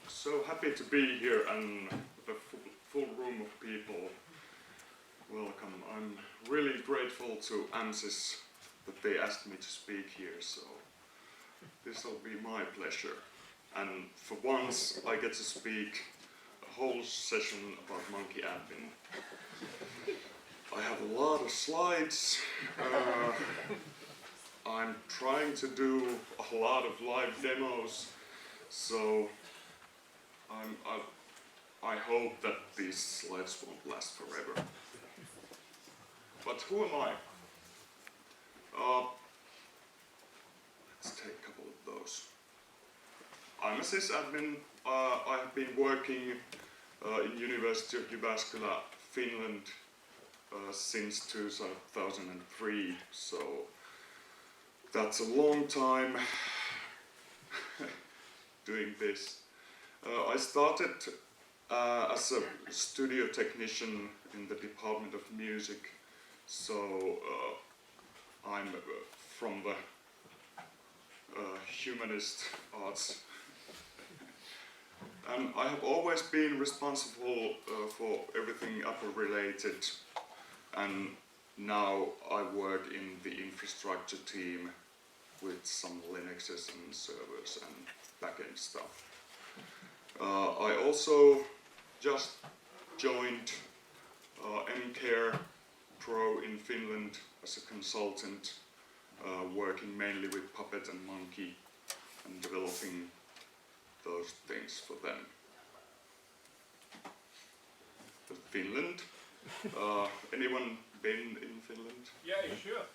So happy to be here and with a full room of people. Welcome. I'm really grateful to ANSYS that they asked me to speak here, so this will be my pleasure. And for once I get to speak a whole session about MunkiAdmin. I have a lot of slides. I'm trying to do a lot of live demos, so I hope that these slides won't last forever. But who am I? Let's take a couple of those. I'm a sysadmin. I have been working in University of Jyväskylä, Finland since 2003, so that's a long time doing this. I started as a studio technician in the Department of Music, so I'm from the humanist arts. And I have always been responsible for everything Apple related, and now I work in the infrastructure team with some Linuxes and servers and backend stuff. I also just joined MCare Pro in Finland as a consultant, working mainly with Puppet and Munki and developing those things for them. But Finland, anyone been in Finland? Yeah, sure.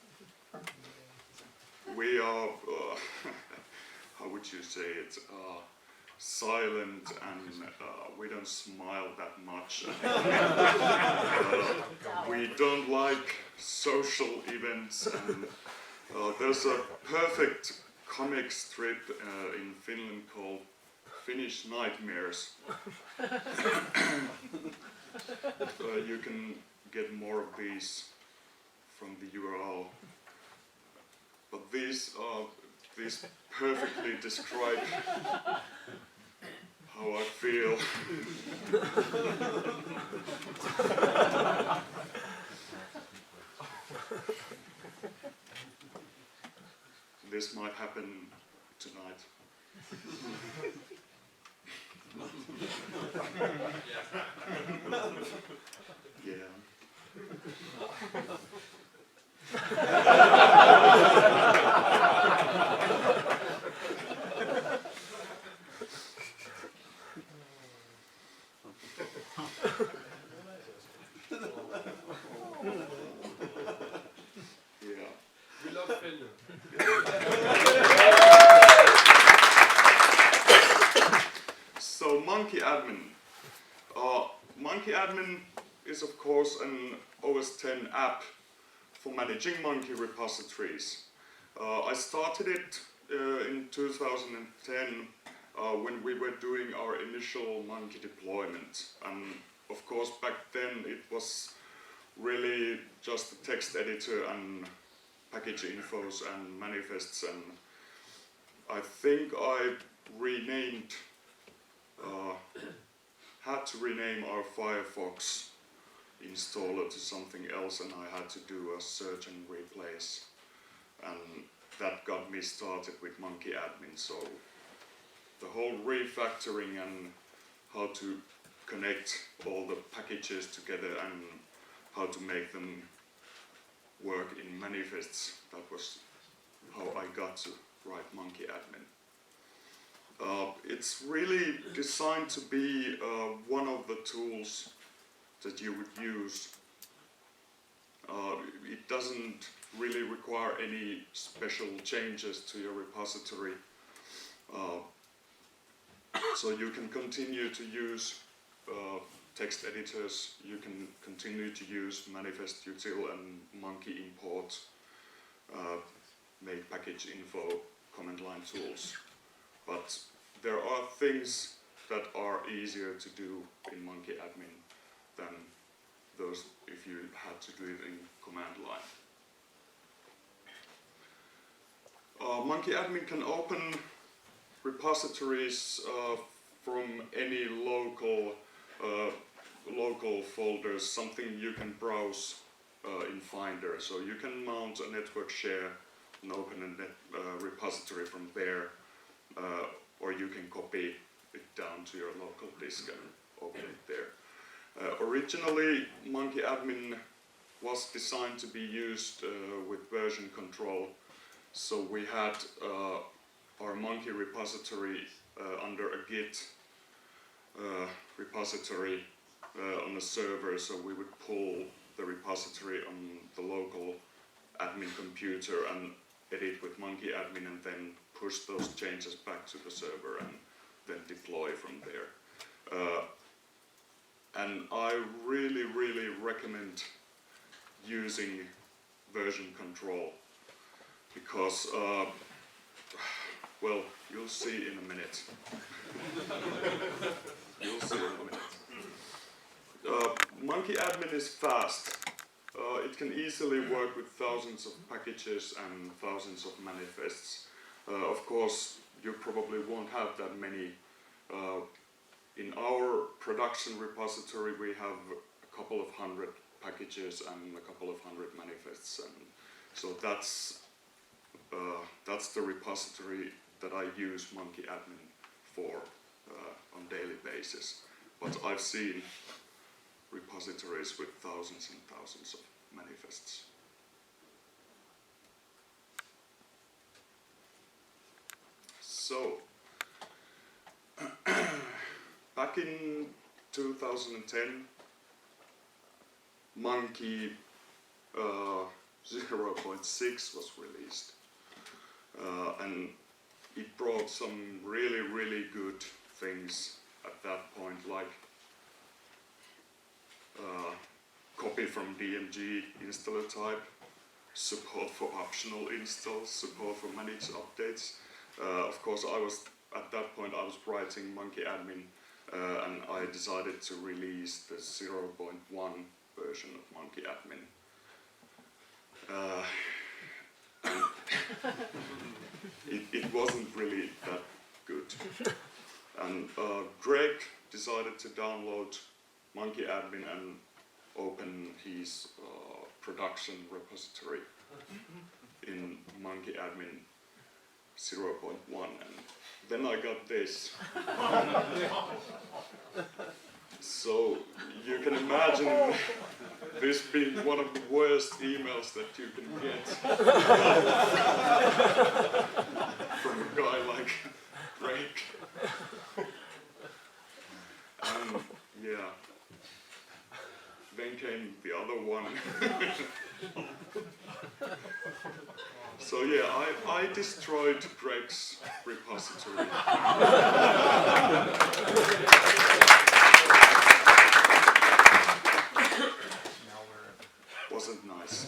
We are, how would you say it, silent, and we don't smile that much. We don't like social events, and there's a perfect comic strip in Finland called Finnish Nightmares. You can get more of these from the URL. But these perfectly describe how I feel. This might happen tonight. Yeah. We love Finland. So MunkiAdmin. MunkiAdmin is of course an OS X app for managing Munki repositories. I started it in 2010 when we were doing our initial Munki deployment. And of course back then it was really just a text editor and package infos and manifests, and I think I renamed, had to rename our Firefox installer to something else, and I had to do a search and replace, and that got me started with MunkiAdmin. So the whole refactoring and how to connect all the packages together and how to make them work in manifests, that was how I got to write MunkiAdmin. It's really designed to be one of the tools that you would use. It doesn't really require any special changes to your repository. So you can continue to use text editors, you can continue to use manifest util and Munki import, make package info, command line tools. But there are things that are easier to do in MunkiAdmin than those if you had to do it in command line. MunkiAdmin can open repositories from any local folders, something you can browse in Finder. So you can mount a network share and open a repository from there, or you can copy it down to your local disk and open it there. Originally, MunkiAdmin was designed to be used with version control, so we had our Munki repository under a Git repository on a server, so we would pull the repository on the local admin computer and edit with MunkiAdmin and then push those changes back to the server and then deploy from there. And I really recommend using version control because, well, you'll see in a minute. You'll see in a minute. MunkiAdmin is fast. It can easily work with thousands of packages and thousands of manifests. Of course, you probably won't have that many. In our production repository, we have a couple of hundred packages and a couple of hundred manifests, and so that's the repository that I use MunkiAdmin for on daily basis. But I've seen repositories with thousands and thousands of manifests. So, back in 2010, Munki 0.6 was released, and it brought some really good things at that point, like copy from DMG installer type, support for optional installs, support for managed updates. Of course, at that point I was writing MunkiAdmin, and I decided to release the 0.1 version of MunkiAdmin. It wasn't really that good. And Greg decided to download MunkiAdmin and open his production repository in MunkiAdmin 0.1, and then I got this. So you can imagine this being one of the worst emails that you can get from a guy like Greg. And yeah, then came the other one. So yeah, I destroyed Greg's repository. Wasn't nice,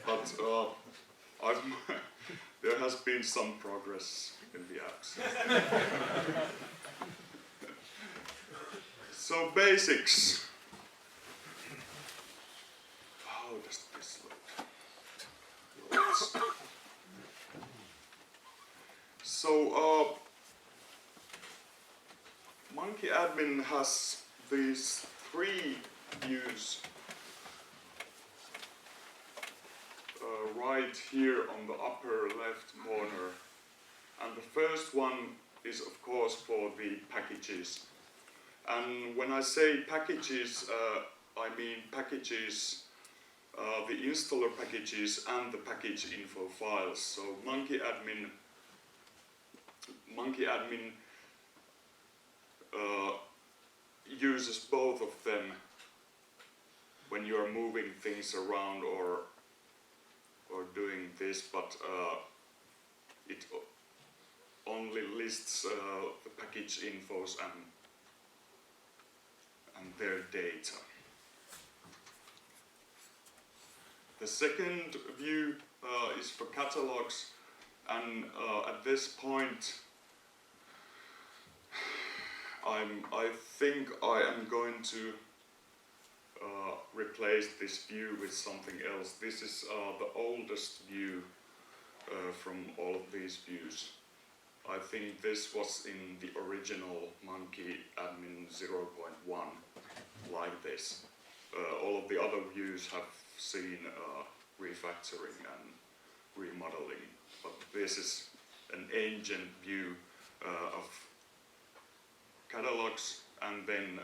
but there has been some progress in the apps. So basics. How does this look? So MunkiAdmin has these three views right here on the upper left corner, and the first one is of course for the packages. And when I say packages, I mean packages, the installer packages and the package info files. So MunkiAdmin uses both of them when you are moving things around or doing this, but it only lists the package infos and their data. The second view is for catalogs, and at this point I think I am going to replace this view with something else. This is the oldest view from all of these views. I think this was in the original MunkiAdmin 0.1, like this. All of the other views have seen refactoring and remodeling, but this is an ancient view of catalogs and then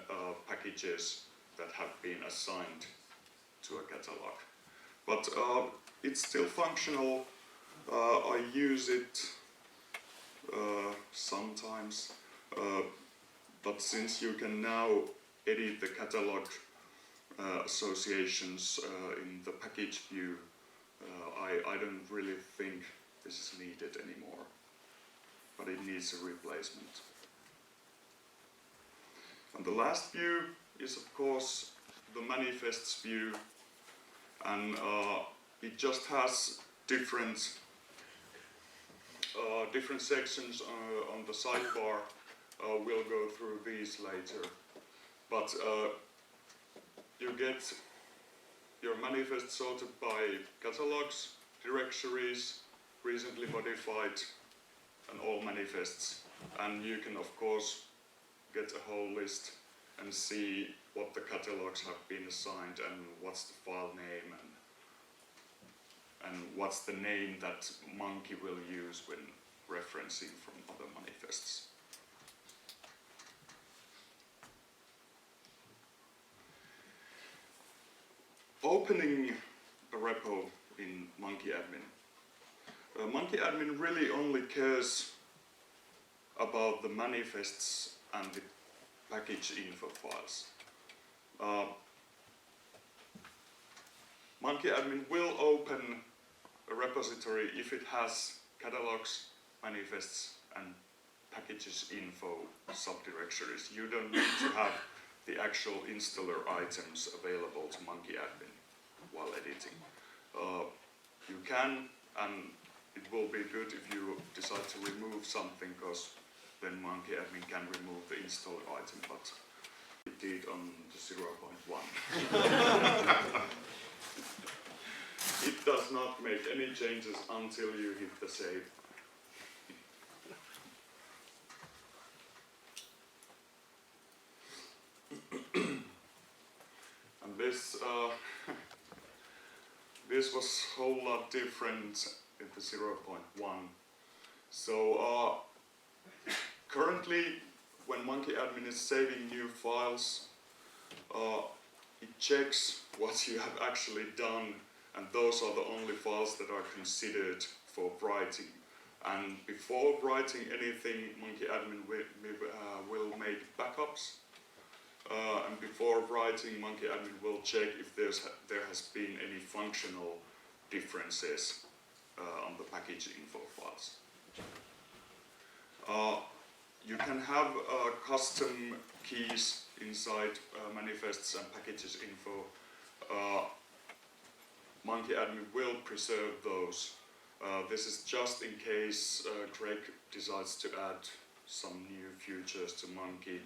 packages that have been assigned to a catalog. But it's still functional. I use it sometimes, but since you can now edit the catalog associations in the package view, I don't really think this is needed anymore, but it needs a replacement. And the last view is of course the manifests view, and it just has different sections on the sidebar. We'll go through these later, but you get your manifest sorted by catalogs, directories, recently modified, and all manifests. And you can of course get a whole list and see what the catalogs have been assigned and what's the file name and what's the name that Munki will use when referencing from other manifests. Opening a repo in MunkiAdmin. MunkiAdmin really only cares about the manifests and the package info files. MunkiAdmin will open a repository if it has catalogs, manifests, and packages info subdirectories. You don't need to have the actual installer items available to MunkiAdmin while editing. You can, and it will be good if you decide to remove something, because then MunkiAdmin can remove the installer item, but it did on the 0.1. It does not make any changes until you hit the save. And this this was a whole lot different in the 0.1. So currently, when MunkiAdmin is saving new files, it checks what you have actually done, and those are the only files that are considered for writing. And before writing anything, MunkiAdmin will make backups. And before writing, MunkiAdmin will check if there has been any functional differences on the package info files. You can have custom keys inside manifests and packages info. MunkiAdmin will preserve those. This is just in case Greg decides to add some new features to Munki,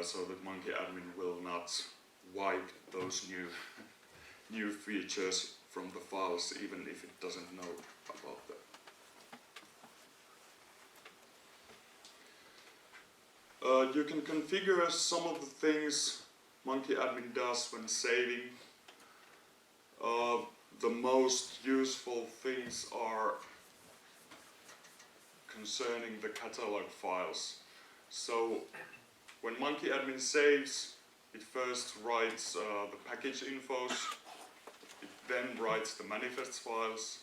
so that MunkiAdmin will not wipe those new features from the files, even if it doesn't know about them. You can configure some of the things MunkiAdmin does when saving. The most useful things are concerning the catalog files. So when MunkiAdmin saves, it first writes the package infos, it then writes the manifests files,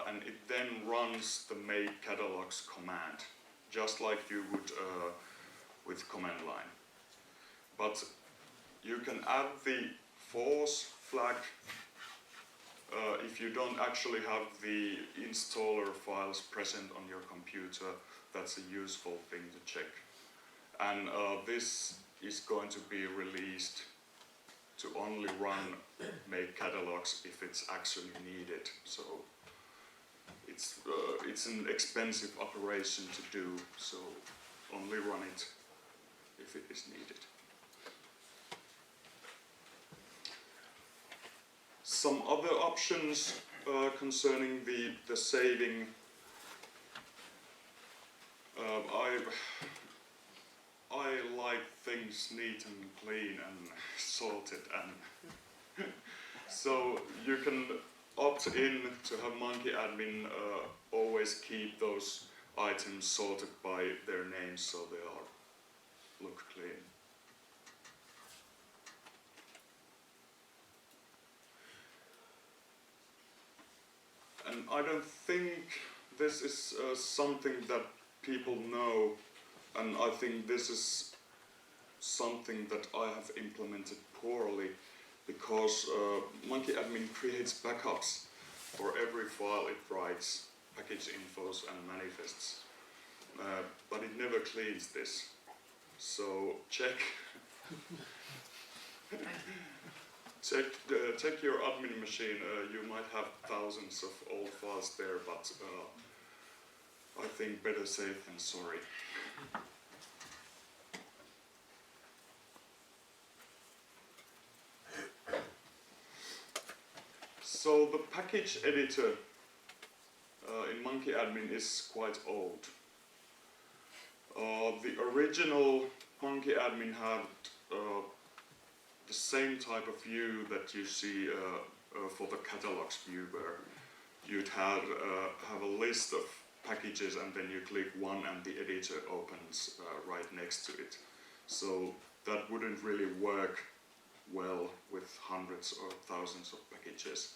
and it then runs the make catalogs command, just like you would with command line. But you can add the force flag if you don't actually have the installer files present on your computer. That's a useful thing to check. And this is going to be released to only run make catalogs if it's actually needed. So it's an expensive operation to do, so only run it if it is needed. Some other options concerning the saving. I like things neat and clean and sorted, and so you can opt in to have MunkiAdmin always keep those items sorted by their names so they look clean. And I don't think this is something that people know, and I think this is something that I have implemented poorly, because MunkiAdmin creates backups for every file it writes, package infos and manifests, but it never cleans this. So check check your admin machine. You might have thousands of old files there, but I think better safe than sorry. So the package editor in MunkiAdmin is quite old. The original MunkiAdmin had the same type of view that you see for the catalogs view, where you'd have a list of packages and then you click one and the editor opens right next to it. So that wouldn't really work well with hundreds or thousands of packages.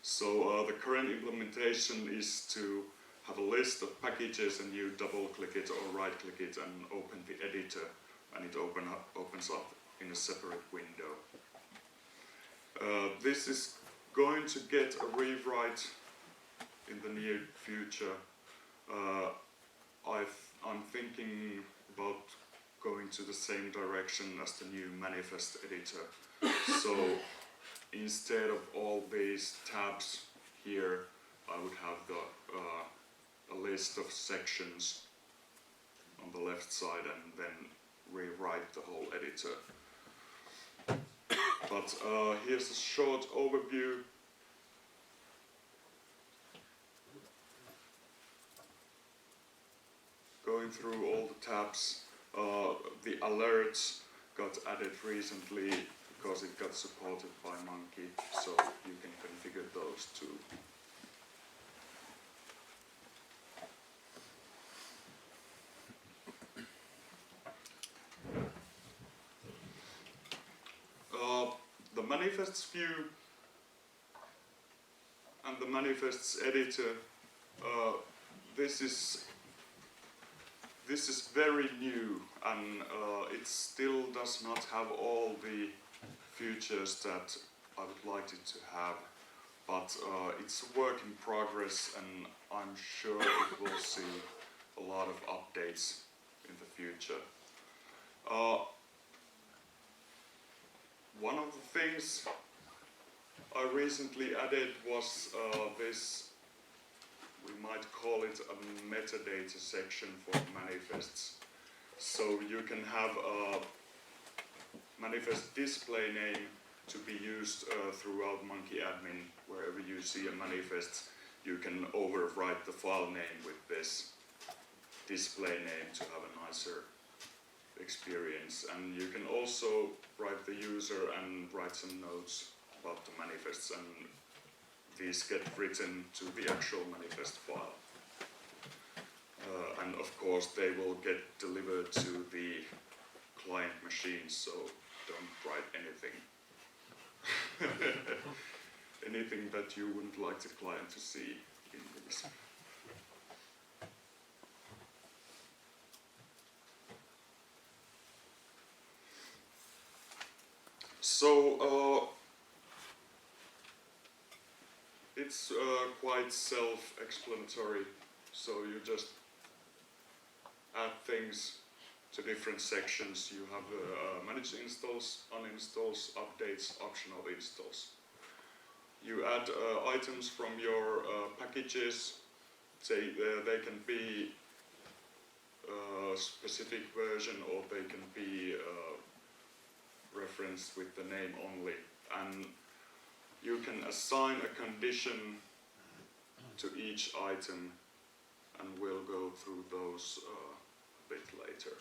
So the current implementation is to have a list of packages and you double click it or right click it and open the editor, and it opens up in a separate window. This is going to get a rewrite in the near future. I'm thinking about going to the same direction as the new manifest editor. So instead of all these tabs here, I would have a list of sections on the left side and then rewrite the whole editor. But here's a short overview. Going through all the tabs, the alerts got added recently because it got supported by Munki, so you can configure those too. The manifests view and the manifests editor, this is very new, and it still does not have all the features that I would like it to have, but it's a work in progress, and I'm sure it will see a lot of updates in the future. One of the things I recently added was this, we might call it a metadata section for manifests. So you can have a manifest display name to be used throughout MunkiAdmin. Wherever you see a manifest, you can overwrite the file name with this display name to have a nicer experience. And you can also write the user and write some notes about the manifests, and these get written to the actual manifest file. And of course they will get delivered to the client machine, so don't write anything. Anything that you wouldn't like the client to see in these. So it's quite self-explanatory. So you just add things to different sections. You have manage installs, uninstalls, updates, optional installs. You add items from your packages. Say they can be a specific version, or they can be referenced with the name only. And you can assign a condition to each item, and we'll go through those bit later.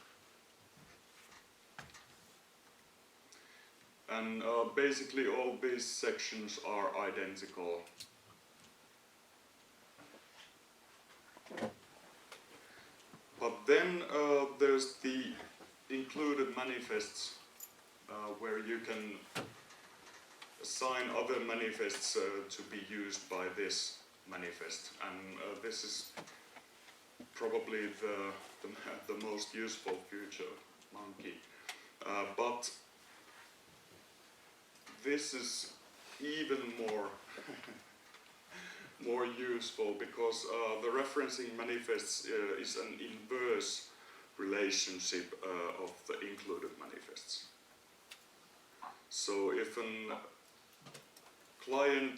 And basically all these sections are identical. But then there's the included manifests where you can assign other manifests to be used by this manifest, and this is probably the most useful feature of Munki. But this is even more useful because the referencing manifests is an inverse relationship of the included manifests. So if a client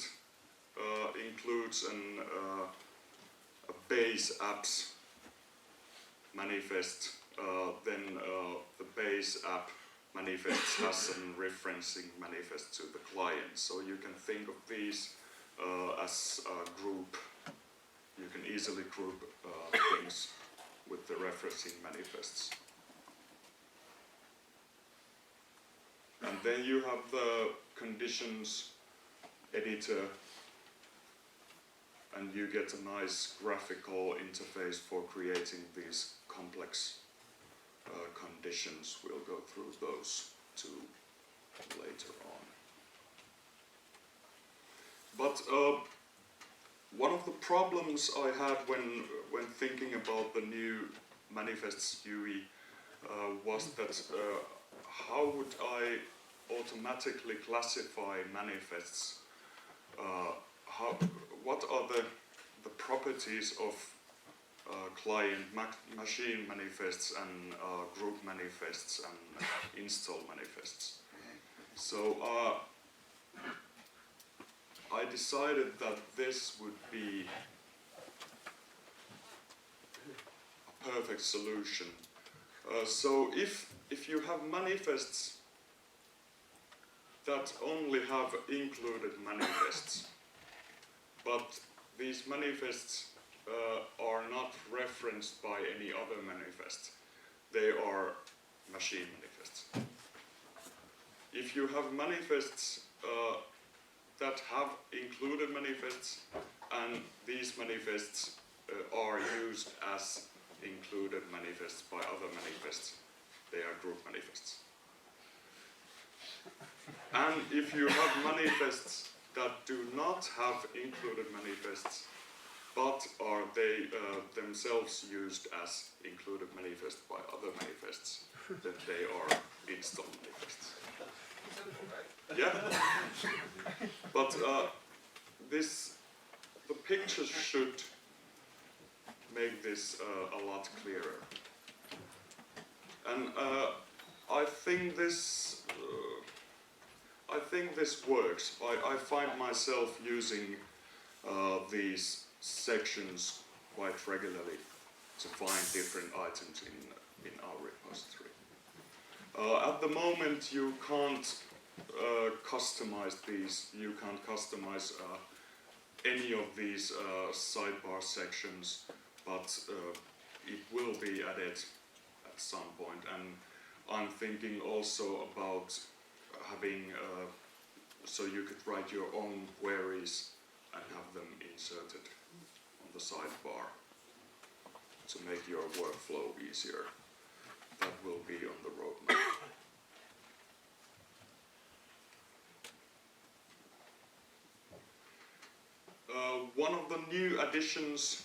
includes a base apps manifest, then the base app manifest has a referencing manifest to the client. So you can think of these as a group. You can easily group things with the referencing manifests. And then you have the conditions editor, and you get a nice graphical interface for creating these complex conditions. We'll go through those two later on. But one of the problems I had when thinking about the new manifests UI was that how would I automatically classify manifests? What are the properties of client machine manifests and group manifests and install manifests? So I decided that this would be a perfect solution. So if you have manifests that only have included manifests, but these manifests are not referenced by any other manifest, they are machine manifests. If you have manifests that have included manifests and these manifests are used as included manifests by other manifests, they are group manifests. And if you have manifests that do not have included manifests, but are they themselves used as included manifests by other manifests, then they are install manifests. Yeah, but the picture should make this a lot clearer. And I think this works. I find myself using these sections quite regularly to find different items in our repository. At the moment, you can't customize these. You can't customize any of these sidebar sections, but it will be added at some point. And I'm thinking also about having so you could write your own queries and have them inserted on the sidebar to make your workflow easier. That will be on the roadmap. One of the new additions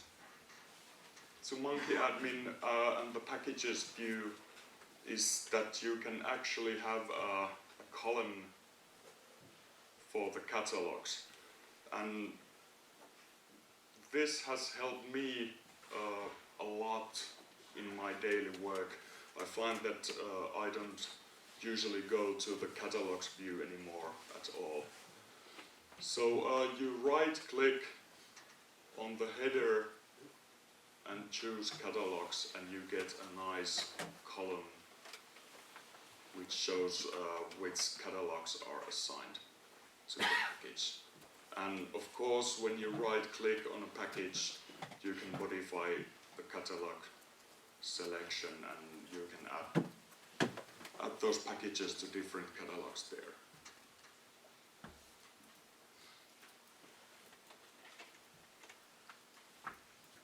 to MunkiAdmin and the packages view is that you can actually have a column for the catalogs, and this has helped me a lot in my daily work. I find that I don't usually go to the catalogs view anymore at all. So you right click on the header and choose catalogs, and you get a nice column which shows which catalogs are assigned to the package. And of course, when you right click on a package, you can modify the catalog selection, and you can add those packages to different catalogs there.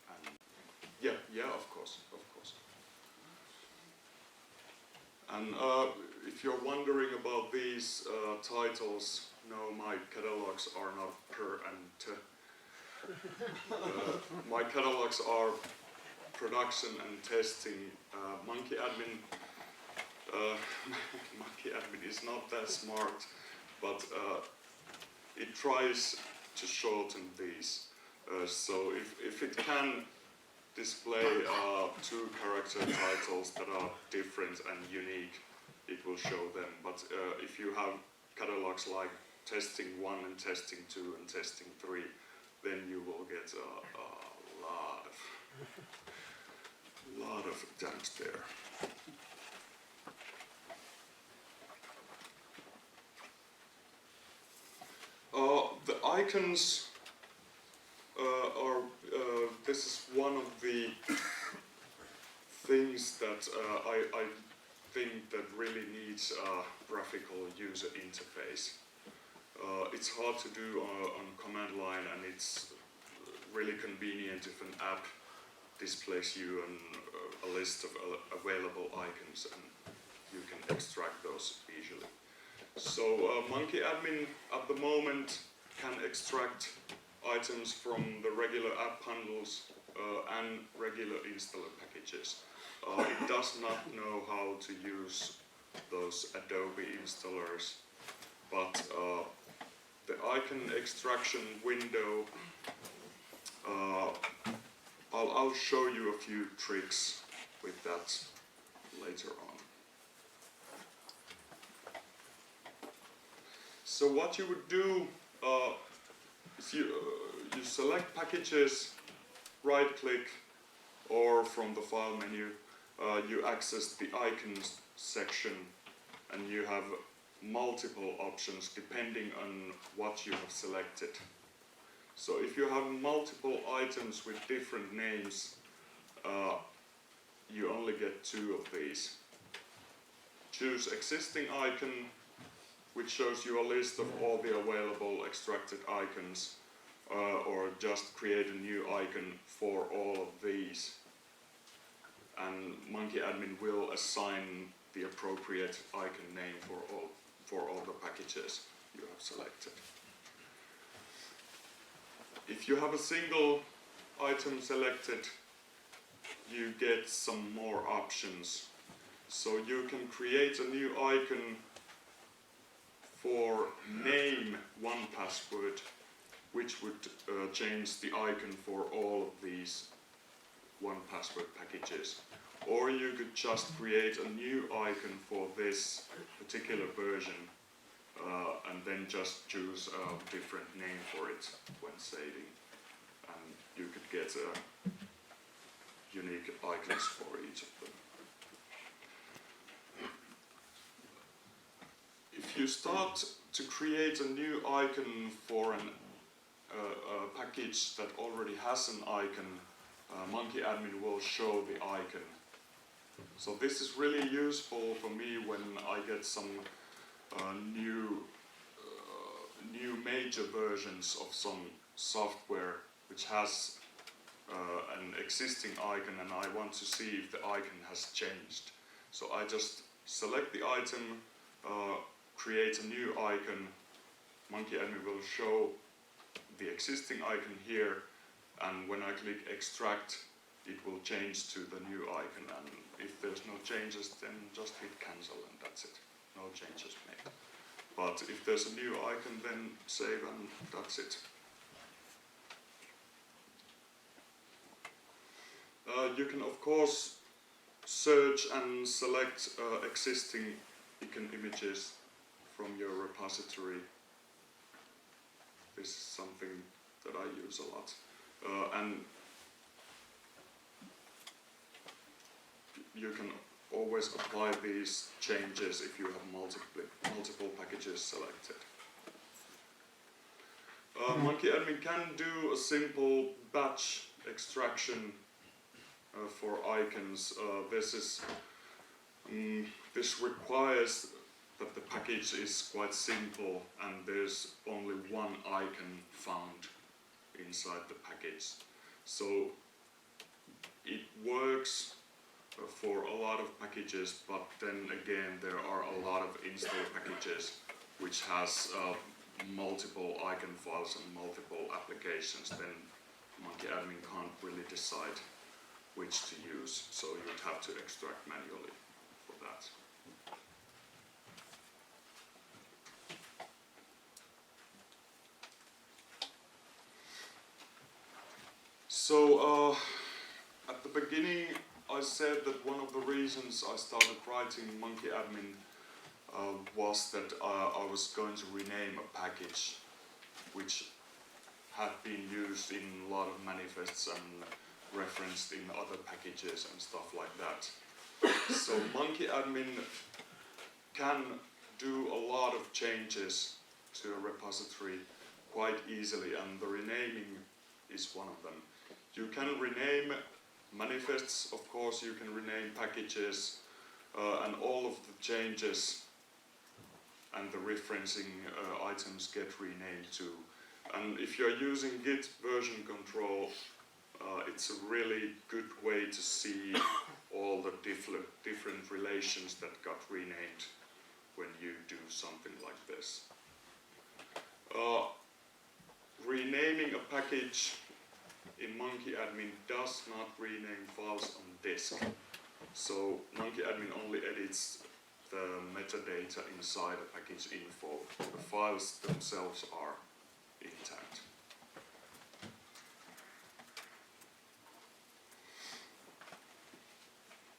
And yeah, of course. And if you're wondering about these titles, no, my catalogs are not per and t. My catalogs are production and testing. MunkiAdmin MunkiAdmin is not that smart, but it tries to shorten these. So if it can display two character titles that are different and unique, it will show them. But if you have catalogs like testing 1 and testing 2 and testing 3, then you will get a lot of attempts there. The icons are, this is one of the things that I think that really needs a graphical user interface. It's hard to do on command line, and it's really convenient if an app displays you a list of available icons, and you can extract those easily. So MunkiAdmin at the moment can extract items from the regular app bundles and regular installer packages. It does not know how to use those Adobe installers, but the icon extraction window, I'll show you a few tricks with that later on. So what you would do is you select packages, right click, or from the file menu you access the icons section, and you have multiple options depending on what you have selected. So if you have multiple items with different names, you only get 2 of these. Choose existing icon, which shows you a list of all the available extracted icons, or just create a new icon for all of these. And MunkiAdmin will assign the appropriate icon name for all the packages you have selected. If you have a single item selected, you get some more options. So you can create a new icon for name 1Password, which would change the icon for all of these 1Password packages. Or you could just create a new icon for this particular version, and then just choose a different name for it when saving. And you could get unique icons for each of them. If you start to create a new icon for a package that already has an icon, MunkiAdmin will show the icon. So this is really useful for me when I get some new major versions of some software which has an existing icon, and I want to see if the icon has changed. So I just select the item, create a new icon. MunkiAdmin will show the existing icon here, and when I click extract, it will change to the new icon, and if there's no changes, then just hit cancel and that's it. No changes made. But if there's a new icon, then save and that's it. You can of course search and select existing icon images from your repository. This is something that I use a lot. And you can always apply these changes if you have multiple packages selected. MunkiAdmin can do a simple batch extraction for icons. This requires that the package is quite simple and there's only one icon found inside the package. So it works for a lot of packages, but then again there are a lot of install packages which has multiple icon files and multiple applications. Then MunkiAdmin can't really decide which to use, so you'd have to extract manually for that. So at the beginning I said that one of the reasons I started writing MunkiAdmin was that I was going to rename a package which had been used in a lot of manifests and referenced in other packages and stuff like that. So MunkiAdmin can do a lot of changes to a repository quite easily, and the renaming is one of them. You can rename manifests, of course, you can rename packages, and all of the changes and the referencing items get renamed too. And if you're using Git version control, it's a really good way to see all the different relations that got renamed when you do something like this. Renaming a package in MunkiAdmin does not rename files on disk. So MunkiAdmin only edits the metadata inside a package info. The files themselves are intact.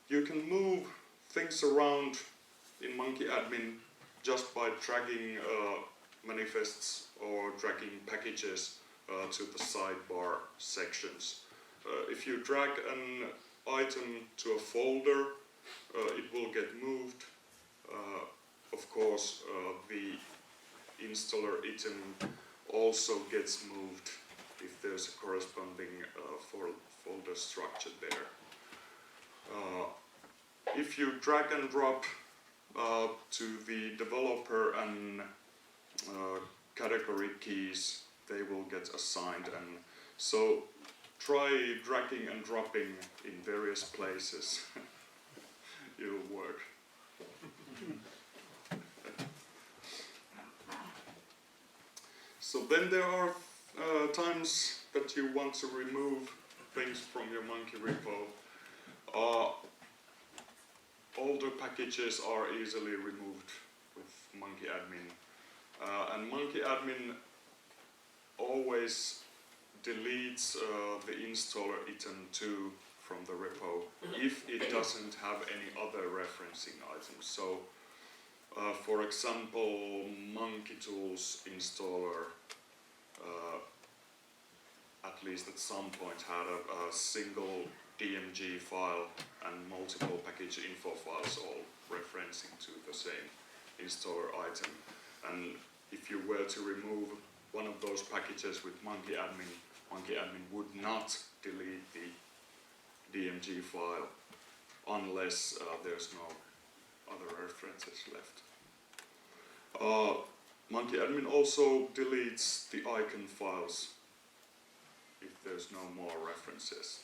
You can move things around in MunkiAdmin just by dragging manifests or dragging packages to the sidebar sections. If you drag an item to a folder, it will get moved. Of course, the installer item also gets moved if there's a corresponding folder structure there. If you drag and drop to the developer and category keys, they will get assigned, and so try dragging and dropping in various places. It'll work. So then there are times that you want to remove things from your Munki repo. Older packages are easily removed with MunkiAdmin, and MunkiAdmin always deletes the installer item 2 from the repo if it doesn't have any other referencing items. So for example, Munki Tools installer at least at some point had a single DMG file and multiple package info files all referencing to the same installer item. And if you were to remove one of those packages with MunkiAdmin, MunkiAdmin would not delete the DMG file unless there's no other references left. MunkiAdmin also deletes the icon files if there's no more references.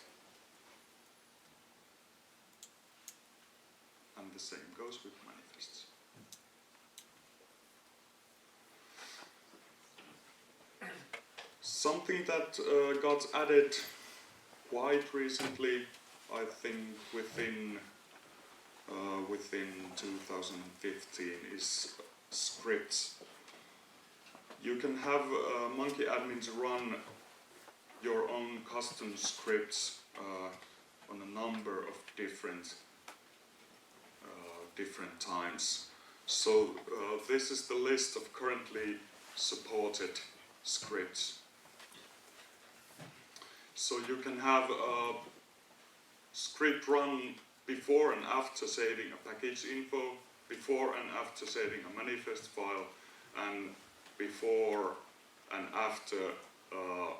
And the same goes with manifests. Something that got added quite recently, I think within 2015, is scripts. You can have MunkiAdmin to run your own custom scripts on a number of different times. So this is the list of currently supported scripts. So you can have a script run before and after saving a package info, before and after saving a manifest file, and before and after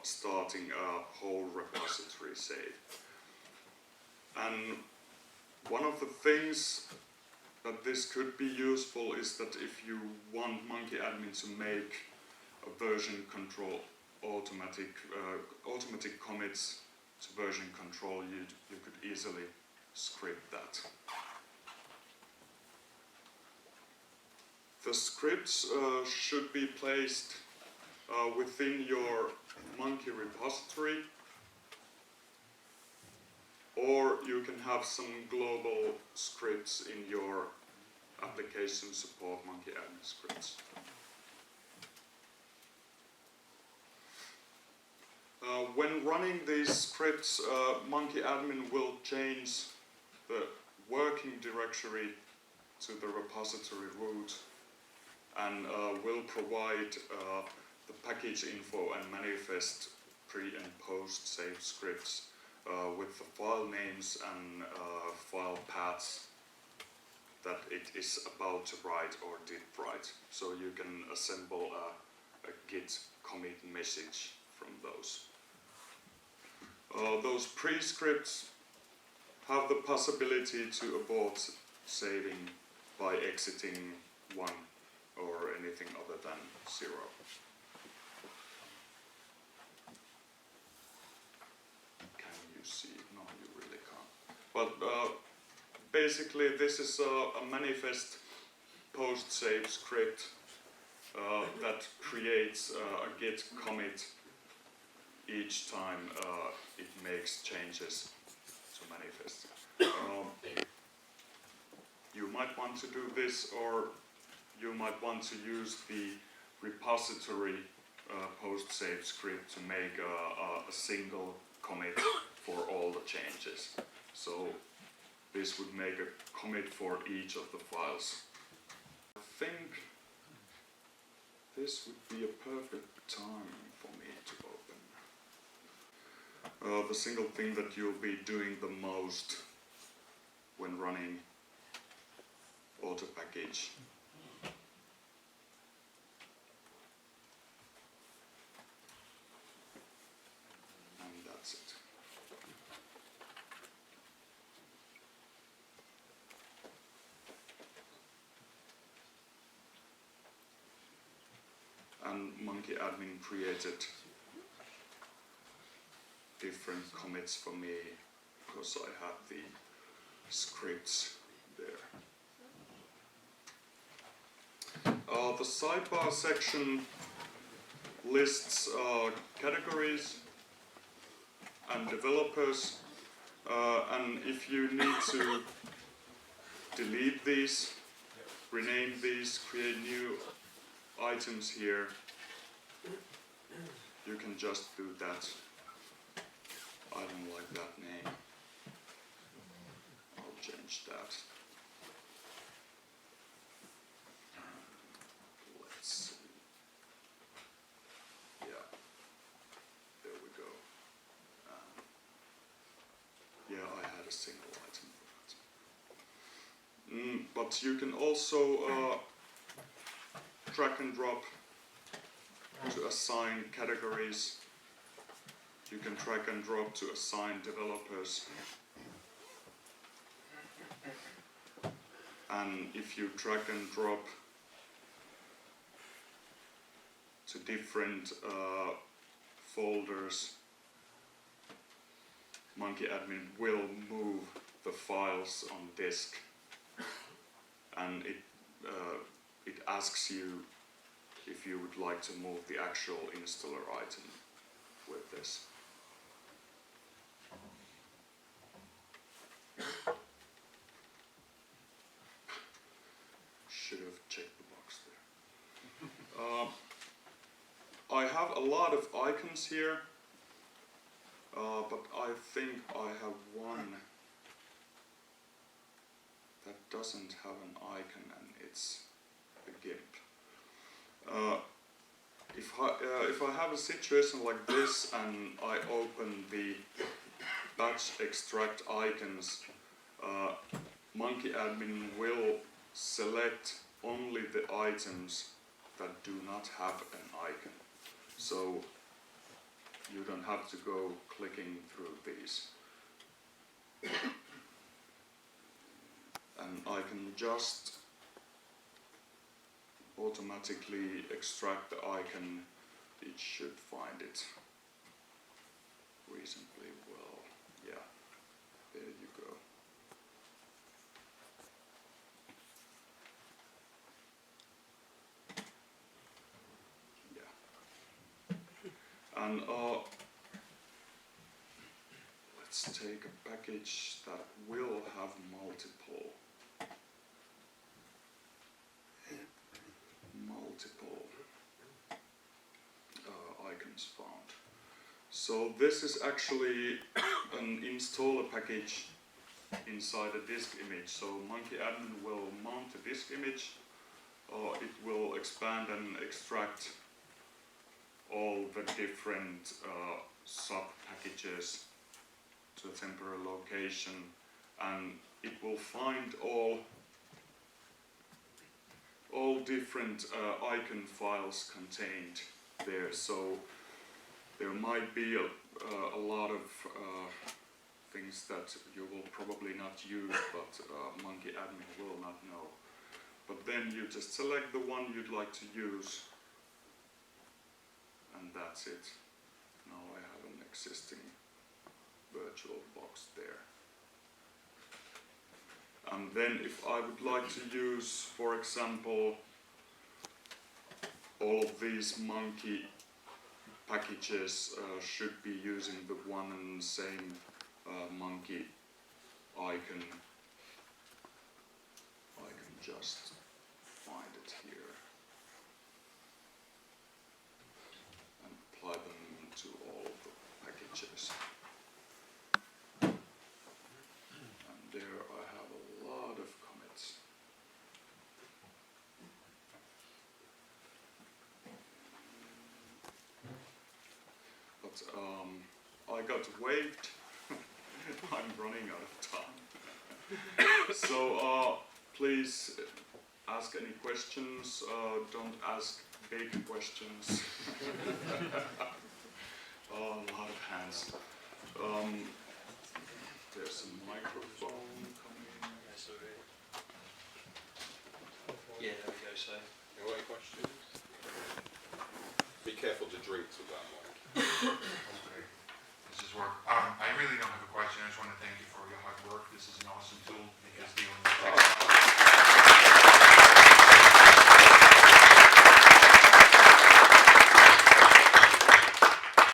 starting a whole repository save. And one of the things that this could be useful is that if you want MunkiAdmin to make a version control automatic commits to version control, you could easily script that. The scripts should be placed within your Munki repository, or you can have some global scripts in your application support MunkiAdmin scripts. When running these scripts, MunkiAdmin will change the working directory to the repository root and will provide the package info and manifest pre and post save scripts with the file names and file paths that it is about to write or did write. So you can assemble a git commit message from those. Those pre-scripts have the possibility to abort saving by exiting 1 or anything other than 0. Can you see? No, you really can't. But basically this is a manifest post-save script that creates a git commit each time it makes changes to manifest. You might want to do this, or you might want to use the repository post-save script to make a single commit for all the changes. So this would make a commit for each of the files. I think this would be a perfect time for me to open. The single thing that you'll be doing the most when running auto package. And that's it. And MunkiAdmin created different commits for me because I have the scripts there. The sidebar section lists categories and developers, and if you need to delete these, rename these, create new items here, you can just do that. I don't like that name. I'll change that. Let's see. Yeah, there we go. Yeah, I had a single item for that. But you can also drag and drop to assign categories. You can drag and drop to assign developers. And if you drag and drop to different folders, MunkiAdmin will move the files on disk, and it asks you if you would like to move the actual installer item with this. Should have checked the box there. I have a lot of icons here, but I think I have one that doesn't have an icon, and it's a GIMP. If I have a situation like this and I open the batch extract icons, MunkiAdmin will select only the items that do not have an icon. So you don't have to go clicking through these. And I can just automatically extract the icon. It should find it reasonably well. Yeah, there you go. Yeah. And let's take a package that will have multiple icons found. So this is actually an installer package inside a disk image. So MunkiAdmin will mount a disk image. It will expand and extract all the different sub-packages to a temporary location, and it will find all different icon files contained there. So there might be a lot of things that you will probably not use, but MunkiAdmin will not know. But then you just select the one you'd like to use, and that's it. Now I have an existing virtual box there. And then if I would like to use, for example, all of these Munki packages should be using the one and same Munki icon, I can just find it here and apply them to all of the packages. And there I have a lot of commits. But I got waived. I'm running out of time. So please ask any questions. Don't ask big questions. A lot of hands. There's a microphone coming. Yeah, there we go, so. Any questions? Be careful to drinks with that mic. Okay, this is work. I really don't have a question. I just want to thank you for your hard work. This is an awesome tool.